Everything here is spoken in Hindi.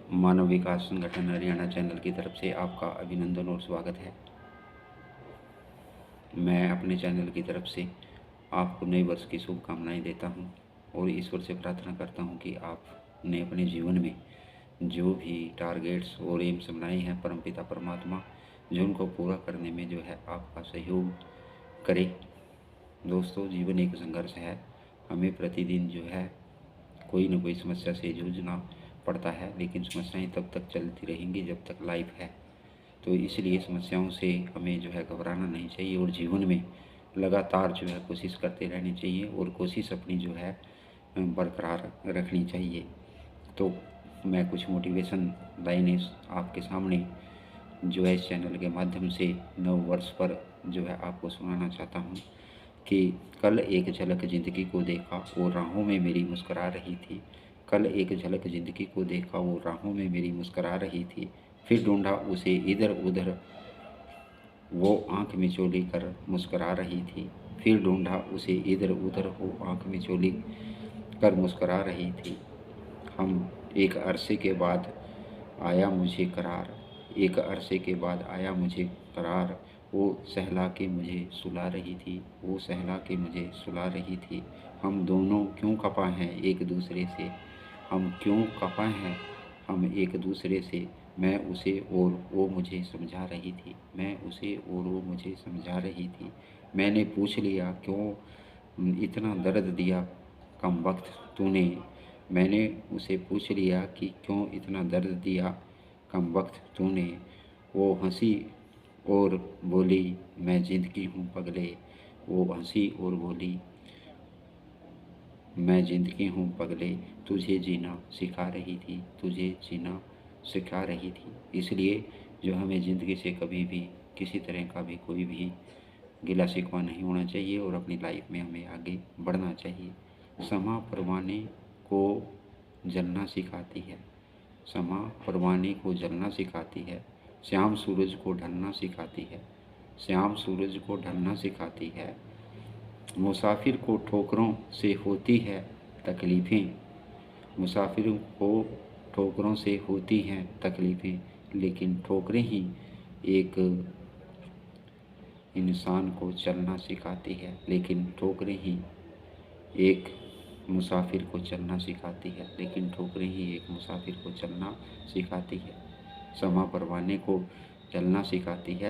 मानव विकास संगठन हरियाणा चैनल की तरफ से आपका अभिनंदन और स्वागत है। मैं अपने चैनल की तरफ से आपको नए वर्ष की शुभकामनाएं देता हूं और ईश्वर से प्रार्थना करता हूं कि आपने अपने जीवन में जो भी टारगेट्स और एम्स बनाए हैं, परमपिता परमात्मा जो उनको पूरा करने में जो है आपका सहयोग करे। दोस्तों, जीवन एक संघर्ष है। हमें प्रतिदिन जो है कोई न कोई समस्या से जूझना पड़ता है, लेकिन समस्याएं तब तक चलती रहेंगी जब तक लाइफ है। तो इसलिए समस्याओं से हमें जो है घबराना नहीं चाहिए और जीवन में लगातार जो है कोशिश करते रहनी चाहिए और कोशिश अपनी जो है बरकरार रखनी चाहिए। तो मैं कुछ मोटिवेशन लाइनें आपके सामने जो है इस चैनल के माध्यम से नव वर्ष पर जो है आपको सुनाना चाहता हूँ कि कल एक झलक ज़िंदगी को देखा वो राहों में मेरी मुस्कुरा रही थी। कल एक झलक ज़िंदगी को देखा वो राहों में मेरी मुस्कुरा रही थी। फिर ढूंढा उसे इधर उधर वो आंख मिचोली कर मुस्कुरा रही थी। फिर ढूंढा उसे इधर उधर वो आंख मिचोली कर मुस्कुरा रही थी। हम एक अरसे के बाद आया मुझे करार, एक अरसे के बाद आया मुझे करार। वो सहला के मुझे सुला रही थी, वो सहला के मुझे सुला रही थी। हम दोनों क्यों खफा हैं एक दूसरे से, हम क्यों खफा हैं हम एक दूसरे से। मैं उसे और वो मुझे समझा रही थी, मैं उसे और वो मुझे समझा रही थी। मैंने पूछ लिया क्यों इतना दर्द दिया कम वक्त तूने। मैंने उसे पूछ लिया कि क्यों इतना दर्द दिया कम वक्त तूने। वो हंसी और बोली मैं जिंदगी हूँ पगले। वो हंसी और बोली मैं जिंदगी हूँ पगले। तुझे जीना सिखा रही थी, तुझे जीना सिखा रही थी। इसलिए जो हमें ज़िंदगी से कभी भी किसी तरह का भी कोई भी गिला शिकवा नहीं होना चाहिए और अपनी लाइफ में हमें आगे बढ़ना चाहिए। समा परवाने को जलना सिखाती है, समा परवाने को जलना सिखाती है। श्याम सूरज को ढलना सिखाती है, श्याम सूरज को ढलना सिखाती है। मुसाफिर को ठोकरों से होती है तकलीफ़ें, मुसाफिर को ठोकरों से होती हैं तकलीफ़ें, लेकिन ठोकरें ही एक इंसान को चलना सिखाती है, लेकिन ठोकरें ही एक मुसाफिर को चलना सिखाती है, लेकिन ठोकरें ही एक मुसाफिर को चलना सिखाती है। समा परवाने को चलना सिखाती है।